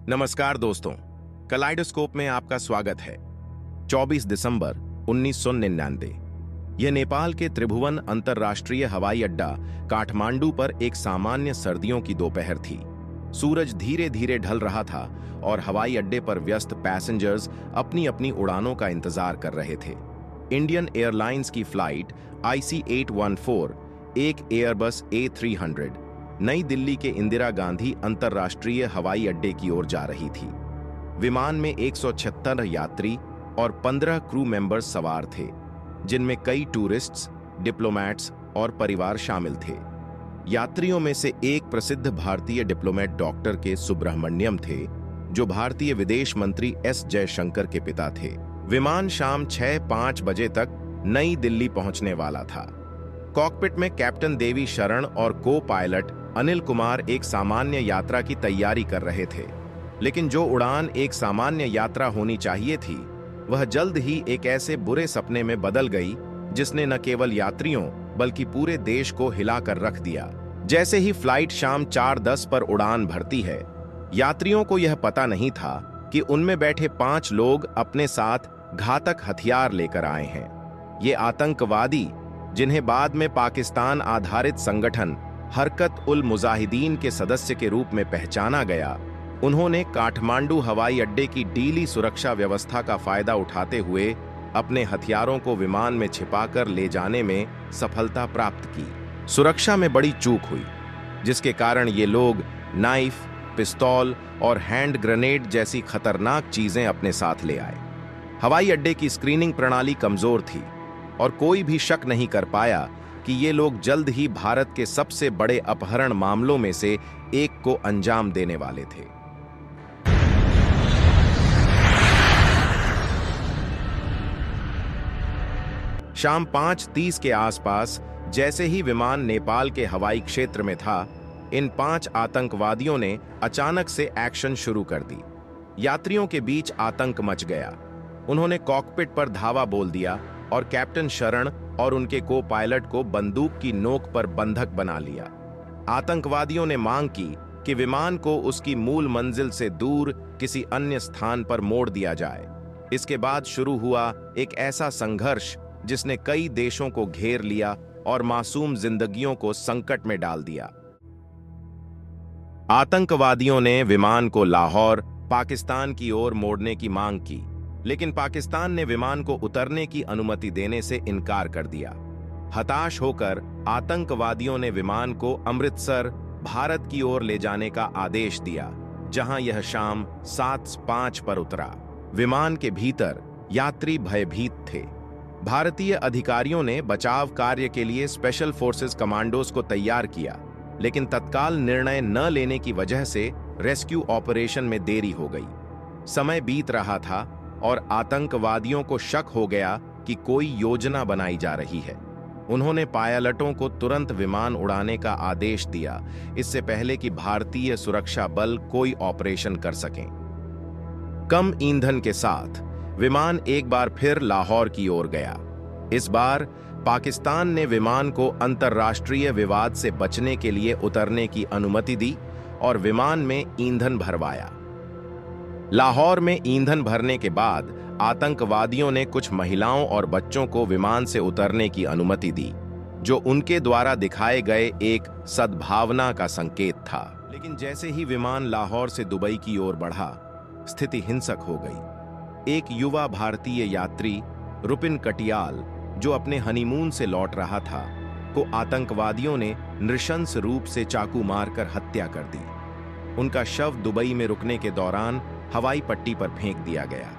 नमस्कार दोस्तों, कलाइडोस्कोप में आपका स्वागत है। 24 दिसंबर 1999 यह नेपाल के त्रिभुवन अंतर्राष्ट्रीय हवाई अड्डा काठमांडू पर एक सामान्य सर्दियों की दोपहर थी। सूरज धीरे धीरे ढल रहा था और हवाई अड्डे पर व्यस्त पैसेंजर्स अपनी अपनी उड़ानों का इंतजार कर रहे थे। इंडियन एयरलाइंस की फ्लाइट IC814 एक एयरबस A300 नई दिल्ली के इंदिरा गांधी अंतर्राष्ट्रीय हवाई अड्डे की ओर जा रही थी। विमान में 176 यात्री और 15 क्रू मेंबर्स सवार थे, जिनमें कई टूरिस्ट्स, डिप्लोमैट्स और परिवार शामिल थे। यात्रियों में से एक प्रसिद्ध भारतीय डिप्लोमेट डॉक्टर के सुब्रह्मण्यम थे, जो भारतीय विदेश मंत्री S जयशंकर के पिता थे। विमान शाम 6:05 बजे तक नई दिल्ली पहुंचने वाला था। कॉकपिट में कैप्टन देवी शरण और को पायलट अनिल कुमार एक सामान्य यात्रा की तैयारी कर रहे थे, लेकिन जो उड़ान एक सामान्य यात्रा होनी चाहिए थी, वह जल्द ही एक ऐसे बुरे सपने में बदल गई जिसने न केवल यात्रियों बल्कि पूरे देश को हिलाकर रख दिया। जैसे ही फ्लाइट शाम 4:10 पर उड़ान भरती है, यात्रियों को यह पता नहीं था कि उनमें बैठे 5 लोग अपने साथ घातक हथियार लेकर आए हैं। ये आतंकवादी, जिन्हें बाद में पाकिस्तान आधारित संगठन हरकत उल मुजाहिदीन के सदस्य के रूप में पहचाना गया, उन्होंने काठमांडू हवाई अड्डे की ढीली सुरक्षा व्यवस्था का फायदा उठाते हुए अपने हथियारों को विमान में छिपाकर ले जाने में सफलता प्राप्त की। सुरक्षा में बड़ी चूक हुई, जिसके कारण ये लोग नाइफ, पिस्तौल और हैंड ग्रेनेड जैसी खतरनाक चीजें अपने साथ ले आए। हवाई अड्डे की स्क्रीनिंग प्रणाली कमजोर थी और कोई भी शक नहीं कर पाया कि ये लोग जल्द ही भारत के सबसे बड़े अपहरण मामलों में से एक को अंजाम देने वाले थे। शाम 5:30 के आसपास जैसे ही विमान नेपाल के हवाई क्षेत्र में था, इन 5 आतंकवादियों ने अचानक से एक्शन शुरू कर दी। यात्रियों के बीच आतंक मच गया। उन्होंने कॉकपिट पर धावा बोल दिया और कैप्टन शरण और उनके को पायलट को बंदूक की नोक पर बंधक बना लिया। आतंकवादियों ने मांग की कि विमान को उसकी मूल मंजिल से दूर किसी अन्य स्थान पर मोड़ दिया जाए। इसके बाद शुरू हुआ एक ऐसा संघर्ष जिसने कई देशों को घेर लिया और मासूम जिंदगियों को संकट में डाल दिया। आतंकवादियों ने विमान को लाहौर, पाकिस्तान की ओर मोड़ने की मांग की, लेकिन पाकिस्तान ने विमान को उतरने की अनुमति देने से इनकार कर दिया। हताश होकर आतंकवादियों ने विमान को अमृतसर, भारत की ओर ले जाने का आदेश दिया, जहां यह शाम 7:05 पर उतरा। विमान के भीतर यात्री भयभीत थे। भारतीय अधिकारियों ने बचाव कार्य के लिए स्पेशल फोर्सेस कमांडोज को तैयार किया, लेकिन तत्काल निर्णय न लेने की वजह से रेस्क्यू ऑपरेशन में देरी हो गई। समय बीत रहा था और आतंकवादियों को शक हो गया कि कोई योजना बनाई जा रही है। उन्होंने पायलटों को तुरंत विमान उड़ाने का आदेश दिया, इससे पहले कि भारतीय सुरक्षा बल कोई ऑपरेशन कर सकें। कम ईंधन के साथ विमान एक बार फिर लाहौर की ओर गया। इस बार पाकिस्तान ने विमान को अंतर्राष्ट्रीय विवाद से बचने के लिए उतरने की अनुमति दी और विमान में ईंधन भरवाया। लाहौर में ईंधन भरने के बाद आतंकवादियों ने कुछ महिलाओं और बच्चों को विमान से उतरने की अनुमति दी, जो उनके द्वारा दिखाए गए एक सद्भावना का संकेत था। लेकिन जैसे ही विमान लाहौर से दुबई की ओर बढ़ा, स्थिति हिंसक हो गई। एक युवा भारतीय यात्री रुपिन कटियाल, जो अपने हनीमून से लौट रहा था, को आतंकवादियों ने नृशंस रूप से चाकू मारकर हत्या कर दी। उनका शव दुबई में रुकने के दौरान हवाई पट्टी पर फेंक दिया गया।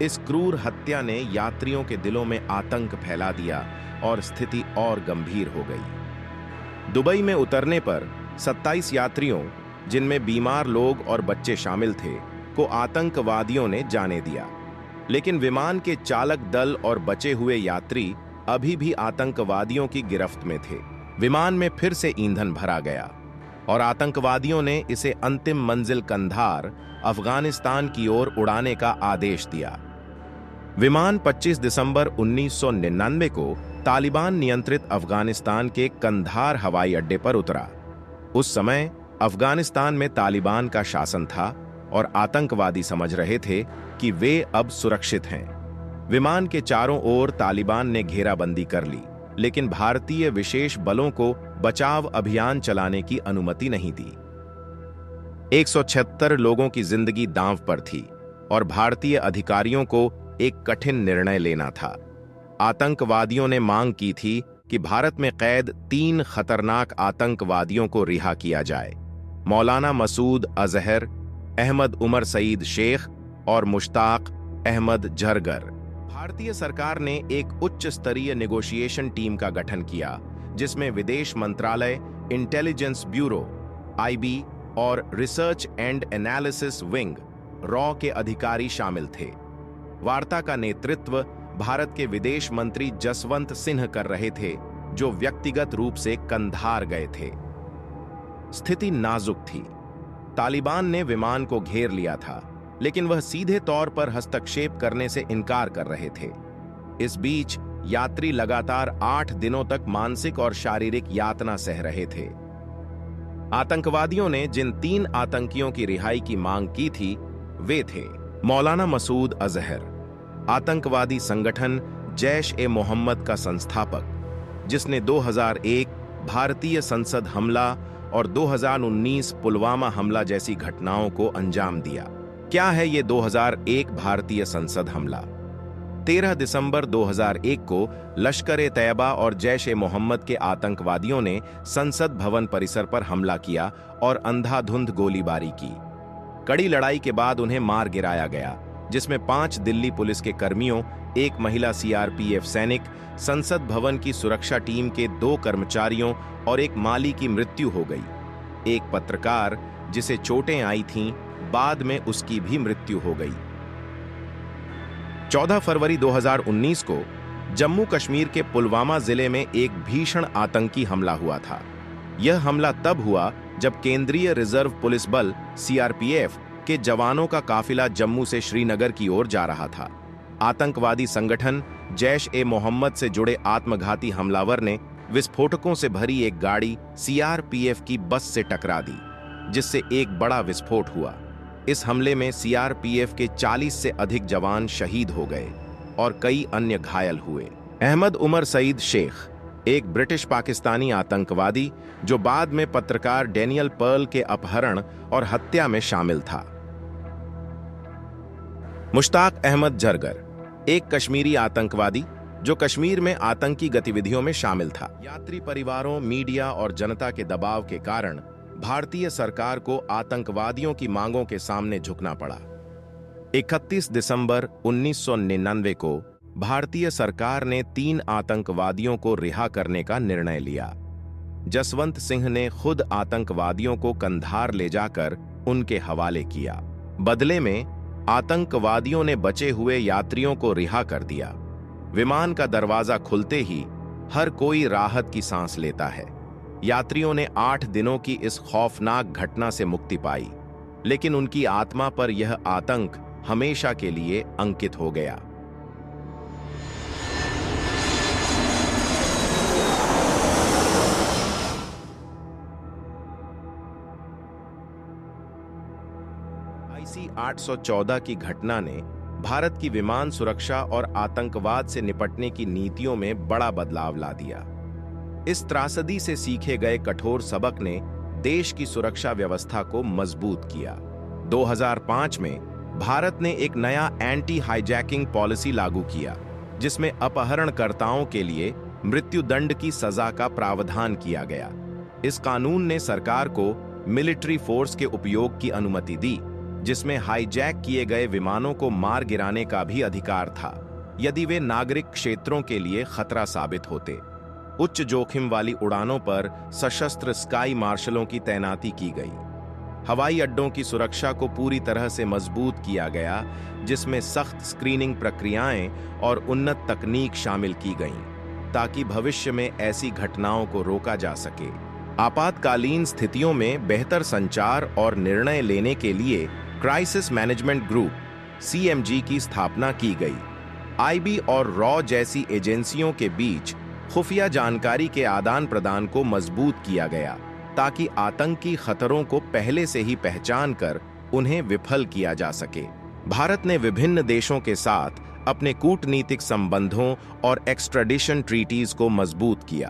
इस क्रूर हत्या ने यात्रियों के दिलों में आतंक फैला दिया और स्थिति और गंभीर हो गई। दुबई में उतरने पर 27 यात्रियों, जिनमें बीमार लोग और बच्चे शामिल थे, को आतंकवादियों ने जाने दिया। लेकिन विमान के चालक दल और बचे हुए यात्री अभी भी आतंकवादियों की गिरफ्त में थे। विमान में फिर से ईंधन भरा गया और आतंकवादियों ने इसे अंतिम मंजिल कंधार, अफगानिस्तान की ओर उड़ाने का आदेश दिया। विमान 25 दिसंबर 1999 को तालिबान नियंत्रित अफगानिस्तान के कंधार हवाई अड्डे पर उतरा। उस समय अफगानिस्तान में तालिबान का शासन था और आतंकवादी समझ रहे थे कि वे अब सुरक्षित हैं। विमान के चारों ओर तालिबान ने घेराबंदी कर ली, लेकिन भारतीय विशेष बलों को बचाव अभियान चलाने की अनुमति नहीं दी। 176 लोगों की जिंदगी दांव पर थी और भारतीय अधिकारियों को एक कठिन निर्णय लेना था। आतंकवादियों ने मांग की थी कि भारत में कैद 3 खतरनाक आतंकवादियों को रिहा किया जाए, मौलाना मसूद अजहर, अहमद उमर सईद शेख और मुश्ताक अहमद झरगर। भारतीय सरकार ने एक उच्च स्तरीय नेगोशिएशन टीम का गठन किया, जिसमें विदेश मंत्रालय, इंटेलिजेंस ब्यूरो (IB) और research and analysis wing (RAW) के अधिकारी शामिल थे। वार्ता का नेतृत्व भारत के विदेश मंत्री जसवंत सिन्ह कर रहे थे, जो व्यक्तिगत रूप से कंधार गए थे। स्थिति नाजुक थी। तालिबान ने विमान को घेर लिया था, लेकिन वह सीधे तौर पर हस्तक्षेप करने से इनकार कर रहे थे। इस बीच यात्री लगातार 8 दिनों तक मानसिक और शारीरिक यातना सह रहे थे। आतंकवादियों ने जिन 3 आतंकियों की रिहाई की मांग की थी, वे थे मौलाना मसूद अजहर, आतंकवादी संगठन जैश-ए-मोहम्मद का संस्थापक, जिसने 2001 भारतीय संसद हमला और 2019 पुलवामा हमला जैसी घटनाओं को अंजाम दिया। क्या है ये 2001 भारतीय संसद हमला? 13 दिसंबर 2001 को लश्कर-ए-तैयबा और जैश-ए-मोहम्मद के आतंकवादियों ने संसद भवन परिसर पर हमला किया और अंधाधुंध गोलीबारी की। कड़ी लड़ाई के बाद उन्हें मार गिराया गया, जिसमें 5 दिल्ली पुलिस के कर्मियों, 1 महिला CRPF सैनिक, संसद भवन की सुरक्षा टीम के 2 कर्मचारियों और 1 माली की मृत्यु हो गई। एक पत्रकार, जिसे चोटें आई थीं, बाद में उसकी भी मृत्यु हो गई। 14 फरवरी 2019 को जम्मू कश्मीर के पुलवामा जिले में एक भीषण आतंकी हमला हुआ था। यह हमला तब हुआ जब केंद्रीय रिजर्व पुलिस बल CRPF के जवानों का काफिला जम्मू से श्रीनगर की ओर जा रहा था। आतंकवादी संगठन जैश-ए-मोहम्मद से जुड़े आत्मघाती हमलावर ने विस्फोटकों से भरी एक गाड़ी CRPF की बस से टकरा दी, जिससे एक बड़ा विस्फोट हुआ। इस हमले में CRPF के 40 से अधिक जवान शहीद हो गए और कई अन्य घायल हुए। अहमद उमर सईद शेख, एक ब्रिटिश पाकिस्तानी आतंकवादी, जो बाद में पत्रकार डेनियल पर्ल के अपहरण और हत्या में शामिल था। मुश्ताक अहमद झरगर, एक कश्मीरी आतंकवादी, जो कश्मीर में आतंकी गतिविधियों में शामिल था। यात्री परिवारों, मीडिया और जनता के दबाव के कारण भारतीय सरकार को आतंकवादियों की मांगों के सामने झुकना पड़ा। 31 दिसंबर 1999 को भारतीय सरकार ने 3 आतंकवादियों को रिहा करने का निर्णय लिया। जसवंत सिंह ने खुद आतंकवादियों को कंधार ले जाकर उनके हवाले किया। बदले में आतंकवादियों ने बचे हुए यात्रियों को रिहा कर दिया। विमान का दरवाजा खुलते ही हर कोई राहत की सांस लेता है। यात्रियों ने 8 दिनों की इस खौफनाक घटना से मुक्ति पाई, लेकिन उनकी आत्मा पर यह आतंक हमेशा के लिए अंकित हो गया। IC 814 की घटना ने भारत की विमान सुरक्षा और आतंकवाद से निपटने की नीतियों में बड़ा बदलाव ला दिया। इस त्रासदी से सीखे गए कठोर सबक ने देश की सुरक्षा व्यवस्था को मजबूत किया। 2005 में भारत ने एक नया एंटी हाईजैकिंग पॉलिसी लागू किया, जिसमें अपहरणकर्ताओं के लिए मृत्युदंड की सजा का प्रावधान किया गया। इस कानून ने सरकार को मिलिट्री फोर्स के उपयोग की अनुमति दी, जिसमें हाईजैक किए गए विमानों को मार गिराने का भी अधिकार था, यदि वे नागरिक क्षेत्रों के लिए खतरा साबित होते। उच्च जोखिम वाली उड़ानों पर सशस्त्र स्काई मार्शलों की तैनाती की गई। हवाई अड्डों की सुरक्षा को पूरी तरह से मजबूत किया गया, जिसमें सख्त स्क्रीनिंग प्रक्रियाएं और उन्नत तकनीक शामिल की गईं, ताकि भविष्य में ऐसी घटनाओं को रोका जा सके। आपातकालीन स्थितियों में बेहतर संचार और निर्णय लेने के लिए क्राइसिस मैनेजमेंट ग्रुप (CMG) की स्थापना की गई। IB और RAW जैसी एजेंसियों के बीच खुफिया जानकारी के आदान प्रदान को मजबूत किया गया, ताकि आतंकी खतरों को पहले से ही पहचान कर उन्हें विफल किया जा सके। भारत ने विभिन्न देशों के साथ अपने कूटनीतिक संबंधों और एक्स्ट्राडिशन ट्रीटीज को मजबूत किया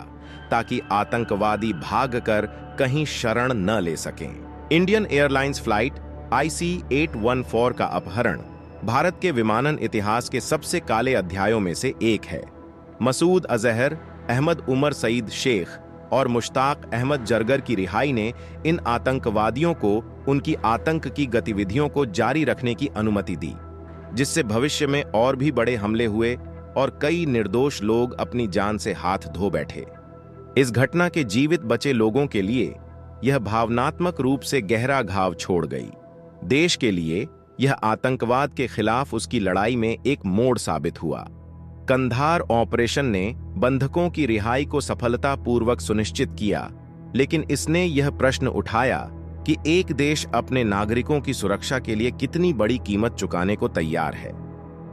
ताकि आतंकवादी भागकर कहीं शरण न ले सकें। इंडियन एयरलाइंस फ्लाइट IC-814 का अपहरण भारत के विमानन इतिहास के सबसे काले अध्यायों में से एक है। मसूद अजहर, अहमद उमर सईद शेख और मुश्ताक अहमद जरगर की रिहाई ने इन आतंकवादियों को उनकी आतंक की गतिविधियों को जारी रखने की अनुमति दी, जिससे भविष्य में और भी बड़े हमले हुए और कई निर्दोष लोग अपनी जान से हाथ धो बैठे। इस घटना के जीवित बचे लोगों के लिए यह भावनात्मक रूप से गहरा घाव छोड़ गई। देश के लिए यह आतंकवाद के खिलाफ उसकी लड़ाई में एक मोड़ साबित हुआ। कंधार ऑपरेशन ने बंधकों की रिहाई को सफलतापूर्वक सुनिश्चित किया, लेकिन इसने यह प्रश्न उठाया कि एक देश अपने नागरिकों की सुरक्षा के लिए कितनी बड़ी कीमत चुकाने को तैयार है।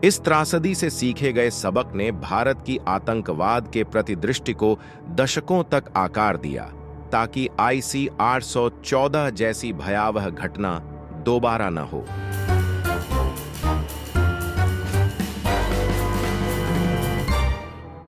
इस त्रासदी से सीखे गए सबक ने भारत की आतंकवाद के प्रति दृष्टि को दशकों तक आकार दिया, ताकि IC-814 जैसी भयावह घटना दोबारा न हो।